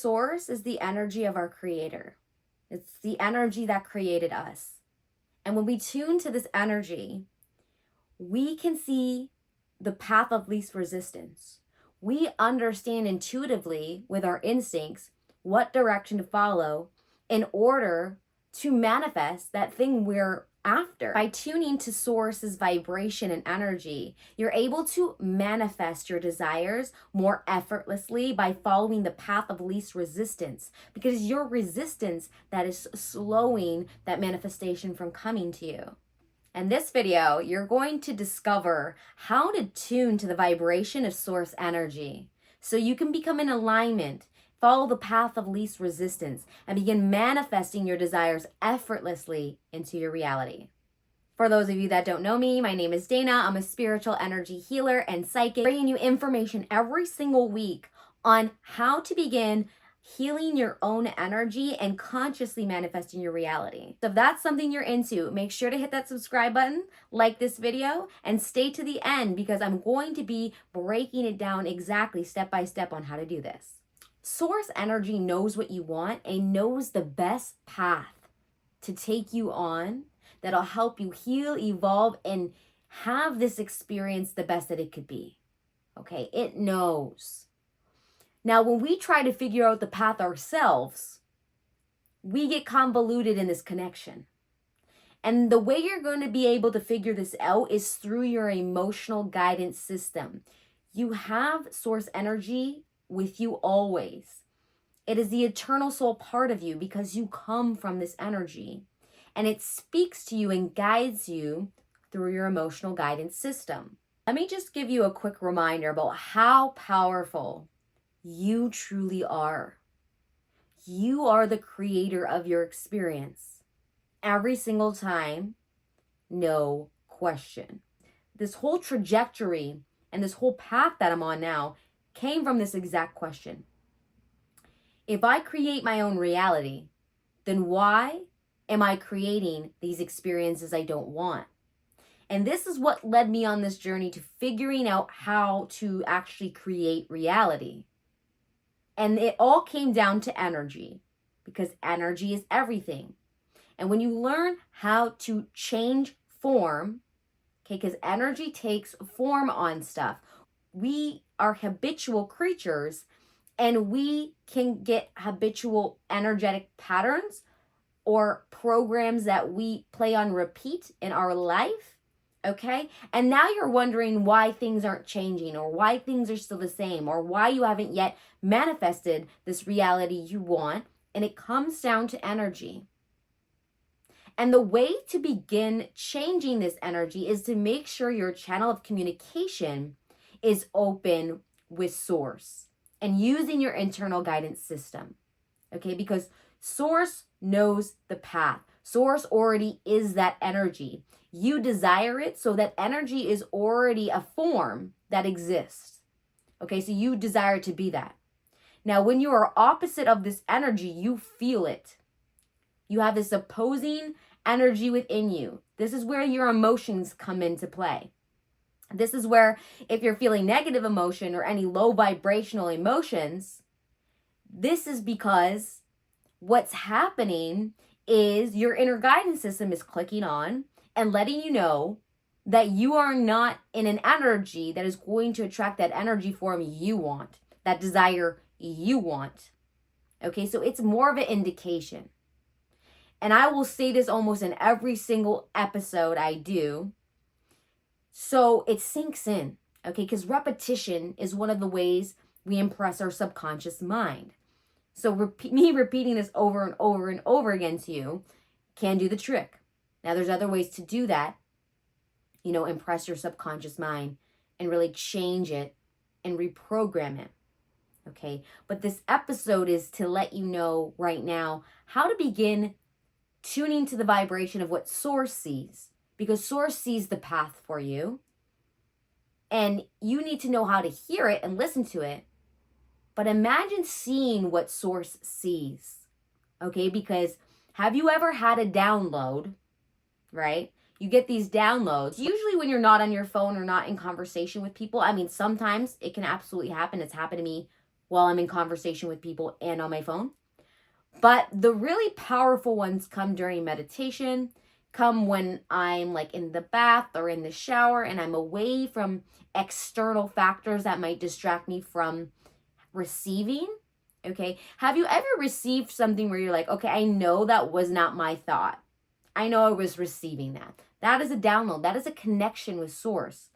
Source is the energy of our creator. It's the energy that created us. And when we tune to this energy, we can see the path of least resistance. We understand intuitively with our instincts what direction to follow in order to manifest that thing we're after. By tuning to Source's vibration and energy, you're able to manifest your desires more effortlessly by following the path of least resistance, because your resistance that is slowing that manifestation from coming to you. In this video, you're going to discover how to tune to the vibration of Source energy so you can become in alignment, follow the path of least resistance, and begin manifesting your desires effortlessly into your reality. For those of you that don't know me, my name is Dana. I'm a spiritual energy healer and psychic, bringing you information every single week on how to begin healing your own energy and consciously manifesting your reality. So if that's something you're into, make sure to hit that subscribe button, like this video, and stay to the end because I'm going to be breaking it down exactly step by step on how to do this. Source energy knows what you want and knows the best path to take you on that'll help you heal, evolve, and have this experience the best that it could be. Okay, it knows. Now, when we try to figure out the path ourselves, we get convoluted in this connection. And the way you're going to be able to figure this out is through your emotional guidance system. You have Source energy with you always. It is the eternal soul part of you because you come from this energy. And it speaks to you and guides you through your emotional guidance system. Let me just give you a quick reminder about how powerful you truly are. You are the creator of your experience. Every single time, no question. This whole trajectory and this whole path that I'm on now came from this exact question. If I create my own reality, then why am I creating these experiences I don't want? And this is what led me on this journey to figuring out how to actually create reality. And it all came down to energy, because energy is everything. And when you learn how to change form, okay, because energy takes form on stuff. We are habitual creatures and we can get habitual energetic patterns or programs that we play on repeat in our life, okay? And now you're wondering why things aren't changing or why things are still the same or why you haven't yet manifested this reality you want, and it comes down to energy. And the way to begin changing this energy is to make sure your channel of communication is open with Source and using your internal guidance system, okay? Because Source knows the path. Source already is that energy. You desire it, so that energy is already a form that exists, okay? So you desire to be that. Now, when you are opposite of this energy, you feel it. You have this opposing energy within you. This is where your emotions come into play. This is where if you're feeling negative emotion or any low vibrational emotions, this is because what's happening is your inner guidance system is clicking on and letting you know that you are not in an energy that is going to attract that energy form you want, that desire you want. Okay, so it's more of an indication. And I will say this almost in every single episode I do, so it sinks in, okay? Because repetition is one of the ways we impress our subconscious mind. So me repeating this over and over and over again to you can do the trick. Now, there's other ways to do that, impress your subconscious mind and really change it and reprogram it, okay? But this episode is to let you know right now how to begin tuning to the vibration of what Source sees, because Source sees the path for you and you need to know how to hear it and listen to it. But imagine seeing what Source sees, okay? Because have you ever had a download, right? You get these downloads, usually when you're not on your phone or not in conversation with people. I mean, sometimes it can absolutely happen. It's happened to me while I'm in conversation with people and on my phone. But the really powerful ones come during meditation, come when I'm like in the bath or in the shower and I'm away from external factors that might distract me from receiving. Okay. Have you ever received something where you're like, okay, I know that was not my thought. I know I was receiving that. That is a download. That is a connection with source.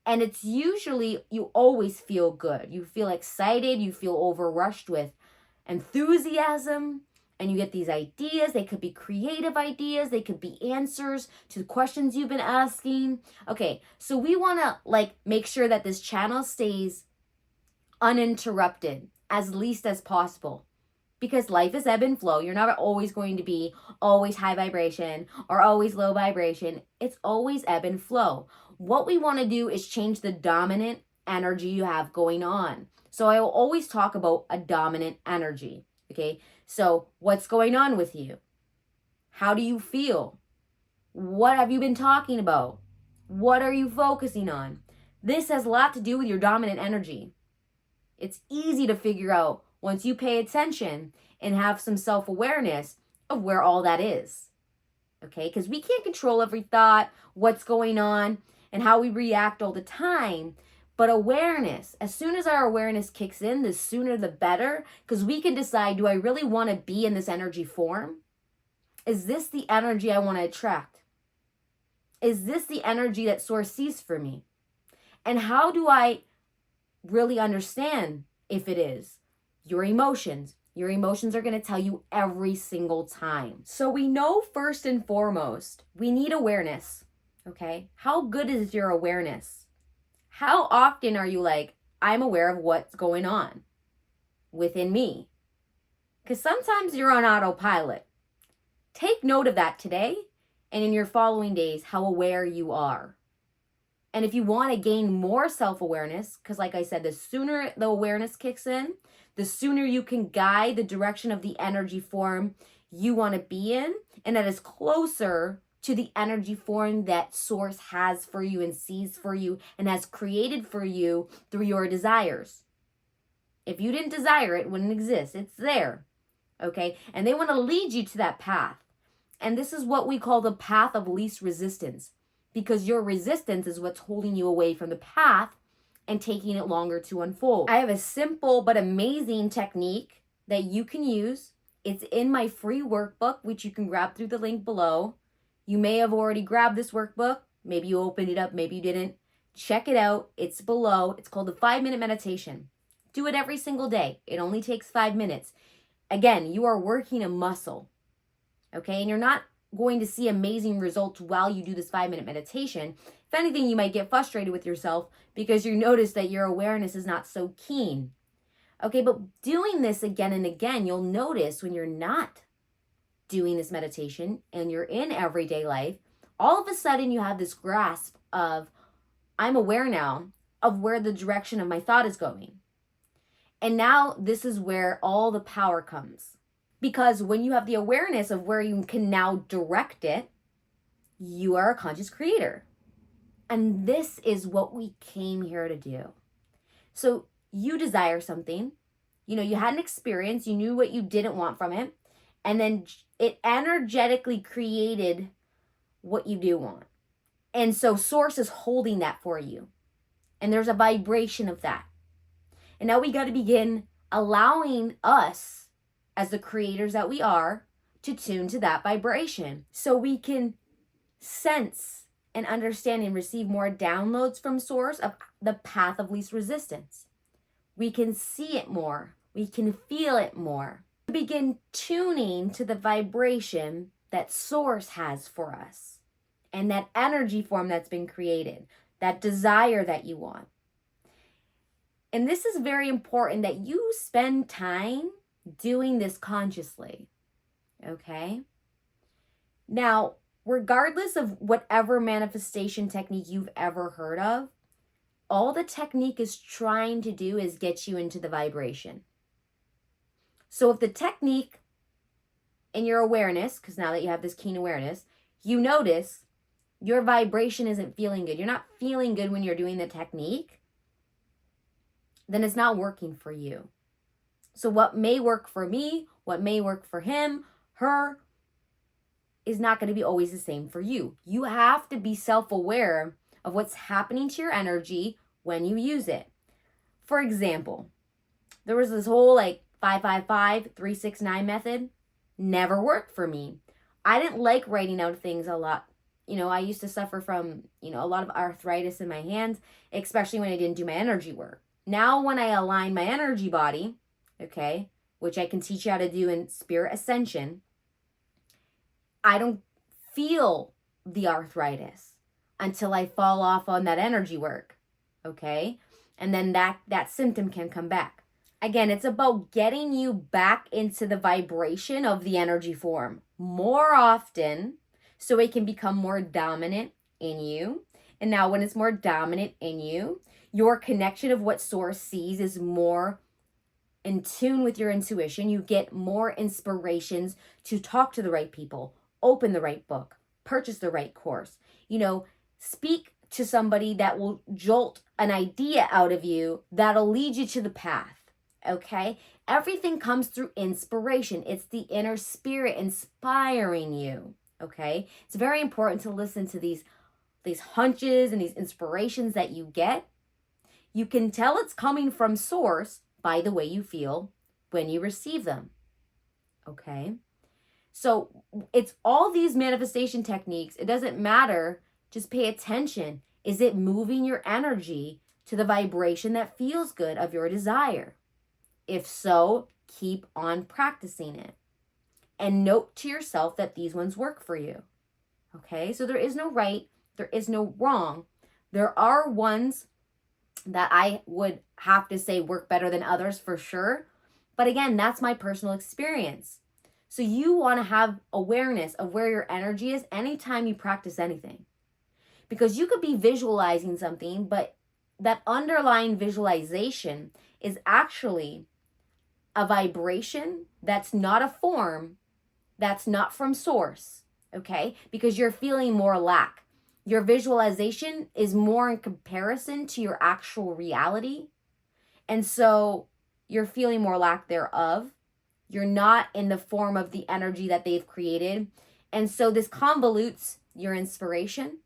And it's usually, you always feel good. You feel excited. You feel overrushed with enthusiasm. And you get these ideas. They could be creative ideas. They could be answers to the questions you've been asking. Okay, so we want to like make sure that this channel stays uninterrupted as least as possible, because life is ebb and flow. You're not always going to be always high vibration or always low vibration. It's always ebb and flow. What we want to do is change the dominant energy you have going on. So I will always talk about a dominant energy. Okay, so what's going on with you? How do you feel? What have you been talking about? What are you focusing on? This has a lot to do with your dominant energy. It's easy to figure out once you pay attention and have some self-awareness of where all that is. Okay, because we can't control every thought, what's going on, and how we react all the time. But awareness, as soon as our awareness kicks in, the sooner the better, because we can decide, do I really want to be in this energy form? Is this the energy I want to attract? Is this the energy that Source sees for me? And how do I really understand if it is? Your emotions. Your emotions are going to tell you every single time. So we know first and foremost, we need awareness. Okay? How good is your awareness? How often are you like, I'm aware of what's going on within me? Because sometimes you're on autopilot. Take note of that today and in your following days, how aware you are. And if you want to gain more self-awareness, because like I said, the sooner the awareness kicks in, the sooner you can guide the direction of the energy form you want to be in, and that is closer to the energy form that Source has for you and sees for you and has created for you through your desires. If you didn't desire it, it wouldn't exist. It's there. Okay? And they want to lead you to that path. And this is what we call the path of least resistance, because your resistance is what's holding you away from the path and taking it longer to unfold. I have a simple but amazing technique that you can use. It's in my free workbook, which you can grab through the link below. You may have already grabbed this workbook. Maybe you opened it up, maybe you didn't. Check it out. It's below. It's called the 5-minute meditation. Do it every single day. It only takes 5 minutes. Again, you are working a muscle. Okay? And you're not going to see amazing results while you do this 5-minute meditation. If anything, you might get frustrated with yourself because you notice that your awareness is not so keen. Okay, but doing this again and again, you'll notice when you're not doing this meditation and you're in everyday life, all of a sudden you have this grasp of, I'm aware now of where the direction of my thought is going. And now this is where all the power comes. Because when you have the awareness of where you can now direct it, you are a conscious creator. And this is what we came here to do. So you desire something, you had an experience, you knew what you didn't want from it, and then it energetically created what you do want. And so Source is holding that for you. And there's a vibration of that. And now we got to begin allowing us, as the creators that we are, to tune to that vibration so we can sense and understand and receive more downloads from Source of the path of least resistance. We can see it more. We can feel it more. We begin tuning to the vibration that Source has for us and that energy form that's been created, that desire that you want. And this is very important that you spend time doing this consciously, okay? Now, regardless of whatever manifestation technique you've ever heard of, all the technique is trying to do is get you into the vibration. So if the technique in your awareness, because now that you have this keen awareness, you notice your vibration isn't feeling good. You're not feeling good when you're doing the technique, then it's not working for you. So what may work for me, what may work for him, her, is not going to be always the same for you. You have to be self-aware of what's happening to your energy when you use it. For example, there was this whole like 555, 369 method. Never worked for me. I didn't like writing out things a lot. I used to suffer from, a lot of arthritis in my hands, especially when I didn't do my energy work. Now, when I align my energy body, okay, which I can teach you how to do in Spirit Ascension, I don't feel the arthritis until I fall off on that energy work, okay? And then that symptom can come back. Again, it's about getting you back into the vibration of the energy form more often so it can become more dominant in you. And now when it's more dominant in you, your connection of what source sees is more in tune with your intuition. You get more inspirations to talk to the right people, open the right book, purchase the right course, speak to somebody that will jolt an idea out of you that'll lead you to the path, okay? Everything comes through inspiration. It's the inner spirit inspiring you, okay? It's very important to listen to these hunches and these inspirations that you get. You can tell it's coming from source by the way you feel when you receive them, okay? So it's all these manifestation techniques. It doesn't matter. Just pay attention. Is it moving your energy to the vibration that feels good of your desire? If so, keep on practicing it. And note to yourself that these ones work for you. Okay? So there is no right. There is no wrong. There are ones that I would have to say work better than others for sure. But again, that's my personal experience. So you want to have awareness of where your energy is anytime you practice anything. Because you could be visualizing something, but that underlying visualization is actually a vibration that's not a form, that's not from source, okay? Because you're feeling more lack. Your visualization is more in comparison to your actual reality. And so you're feeling more lack thereof. You're not in the form of the energy that they've created. And so this convolutes your inspiration.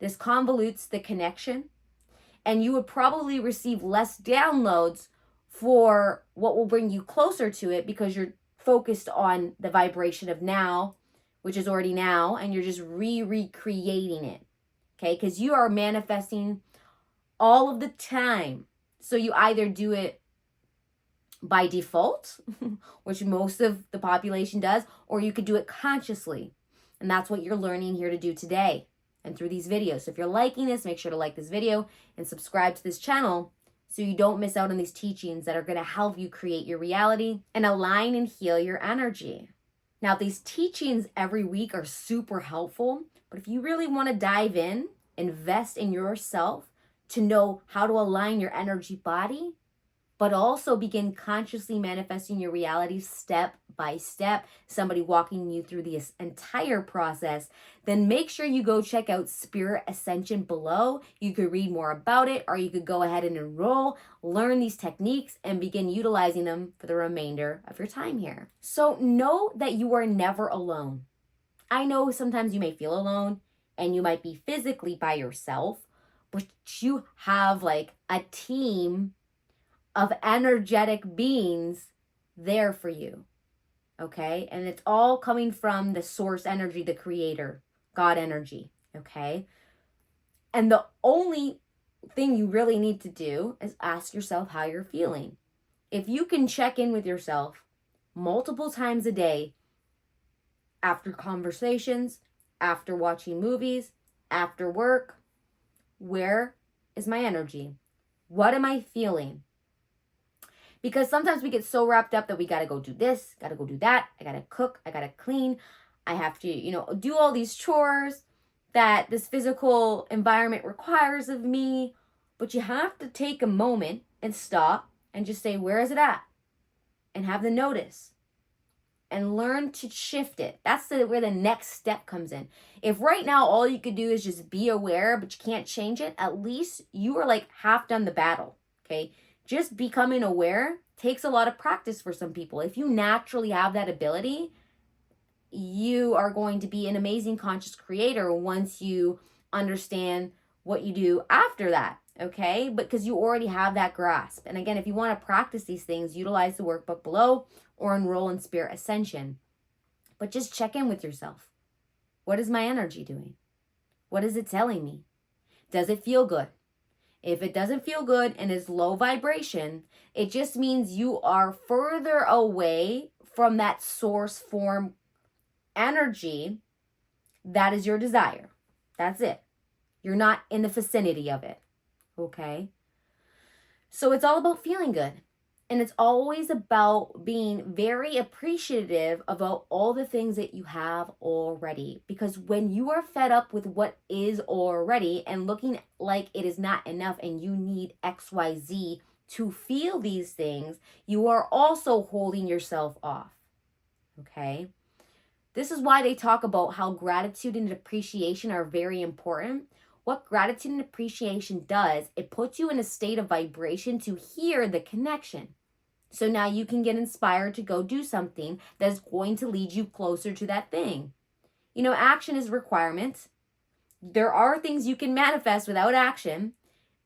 This convolutes the connection. And you would probably receive less downloads for what will bring you closer to it because you're focused on the vibration of now, which is already now, and you're just recreating it. Okay? Because you are manifesting all of the time. So you either do it by default, which most of the population does, or you could do it consciously. And that's what you're learning here to do today and through these videos. So if you're liking this, make sure to like this video and subscribe to this channel so you don't miss out on these teachings that are going to help you create your reality and align and heal your energy. Now, these teachings every week are super helpful, but if you really want to dive in, invest in yourself to know how to align your energy body, but also begin consciously manifesting your reality step by step, somebody walking you through this entire process, then make sure you go check out Spirit Ascension below. You could read more about it, or you could go ahead and enroll, learn these techniques, and begin utilizing them for the remainder of your time here. So know that you are never alone. I know sometimes you may feel alone, and you might be physically by yourself, but you have like a team of energetic beings there for you, okay? And it's all coming from the source energy, the creator, God energy, okay? And the only thing you really need to do is ask yourself how you're feeling. If you can check in with yourself multiple times a day, after conversations, after watching movies, after work, where is my energy? What am I feeling? Because sometimes we get so wrapped up that we got to go do this, got to go do that. I got to cook, I got to clean. I have to, do all these chores that this physical environment requires of me. But you have to take a moment and stop and just say, where is it at? And have the notice and learn to shift it. That's where the next step comes in. If right now all you could do is just be aware, but you can't change it, at least you are like half done the battle, okay? Just becoming aware takes a lot of practice for some people. If you naturally have that ability, you are going to be an amazing conscious creator once you understand what you do after that, okay? Because you already have that grasp. And again, if you want to practice these things, utilize the workbook below or enroll in Spirit Ascension. But just check in with yourself. What is my energy doing? What is it telling me? Does it feel good? If it doesn't feel good and is low vibration, it just means you are further away from that source form energy that is your desire. That's it. You're not in the vicinity of it. Okay? So it's all about feeling good. And it's always about being very appreciative about all the things that you have already. Because when you are fed up with what is already and looking like it is not enough and you need XYZ to feel these things, you are also holding yourself off. Okay? This is why they talk about how gratitude and appreciation are very important. What gratitude and appreciation does, it puts you in a state of vibration to hear the connection. So now you can get inspired to go do something that's going to lead you closer to that thing. You know, action is requirement. There are things you can manifest without action,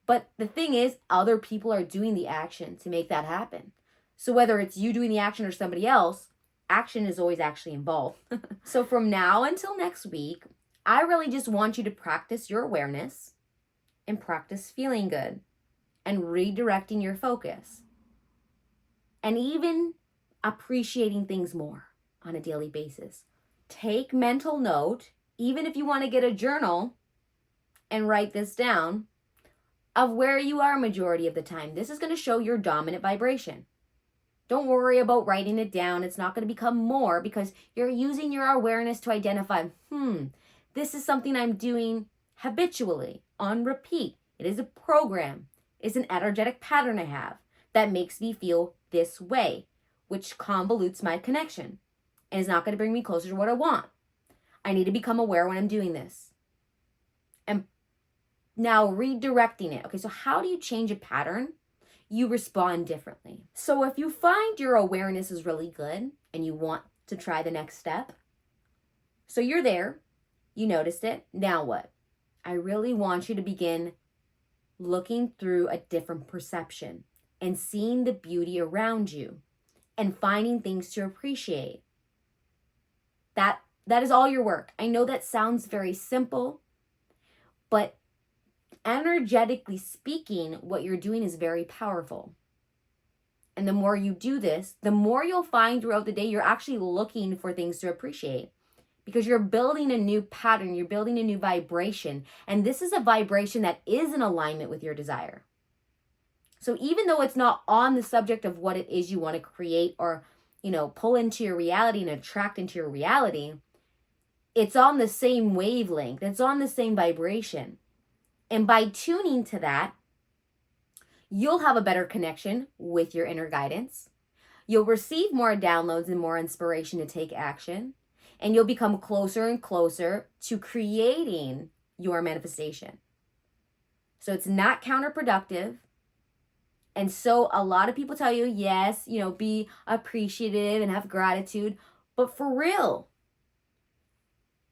but the thing is, other people are doing the action to make that happen. So whether it's you doing the action or somebody else, action is always actually involved. So from now until next week, I really just want you to practice your awareness and practice feeling good and redirecting your focus and even appreciating things more on a daily basis. Take mental note, even if you want to get a journal and write this down, of where you are majority of the time. This is going to show your dominant vibration. Don't worry about writing it down. It's not going to become more because you're using your awareness to identify, this is something I'm doing habitually, on repeat. It is a program. It's an energetic pattern I have that makes me feel this way, which convolutes my connection and is not going to bring me closer to what I want. I need to become aware when I'm doing this. And now redirecting it. Okay, so how do you change a pattern? You respond differently. So if you find your awareness is really good and you want to try the next step, so you're there, you noticed it, now what? I really want you to begin looking through a different perception and seeing the beauty around you and finding things to appreciate. That is all your work. I know that sounds very simple, but energetically speaking, what you're doing is very powerful. And the more you do this, the more you'll find throughout the day you're actually looking for things to appreciate because you're building a new pattern, you're building a new vibration. And this is a vibration that is in alignment with your desire. So even though it's not on the subject of what it is you want to create or, pull into your reality and attract into your reality, it's on the same wavelength. It's on the same vibration. And by tuning to that, you'll have a better connection with your inner guidance. You'll receive more downloads and more inspiration to take action. And you'll become closer and closer to creating your manifestation. So it's not counterproductive. And so a lot of people tell you, yes, be appreciative and have gratitude. But for real,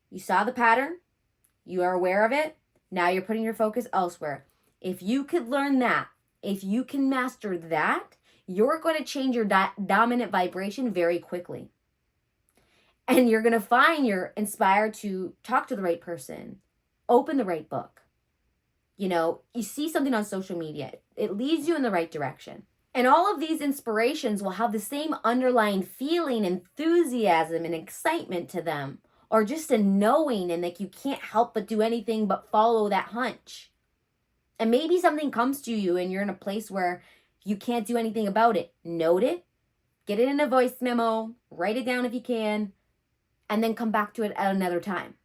you saw the pattern. You are aware of it. Now you're putting your focus elsewhere. If you could learn that, if you can master that, you're going to change your dominant vibration very quickly. And you're going to find you're inspired to talk to the right person, open the right book. You see something on social media, it leads you in the right direction. And all of these inspirations will have the same underlying feeling, enthusiasm, and excitement to them. Or just a knowing and you can't help but do anything but follow that hunch. And maybe something comes to you and you're in a place where you can't do anything about it. Note it, get it in a voice memo, write it down if you can, and then come back to it at another time.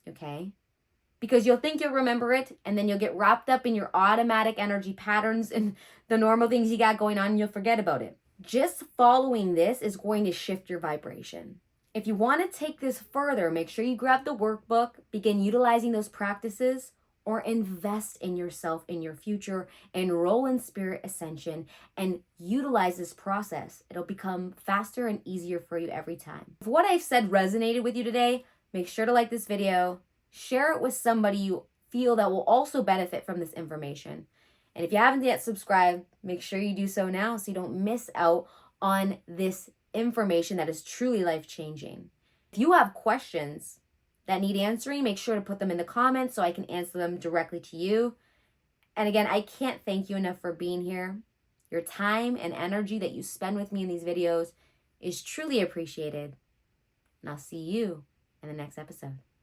Okay? Because you'll think you'll remember it and then you'll get wrapped up in your automatic energy patterns and the normal things you got going on and you'll forget about it. Just following this is going to shift your vibration. If you want to take this further, make sure you grab the workbook, begin utilizing those practices, or invest in yourself, in your future, enroll in spirit ascension, and utilize this process. It'll become faster and easier for you every time. If what I've said resonated with you today, make sure to like this video, share it with somebody you feel that will also benefit from this information. And if you haven't yet subscribed, make sure you do so now so you don't miss out on this information that is truly life-changing. If you have questions that need answering, make sure to put them in the comments so I can answer them directly to you. And again, I can't thank you enough for being here. Your time and energy that you spend with me in these videos is truly appreciated. And I'll see you in the next episode.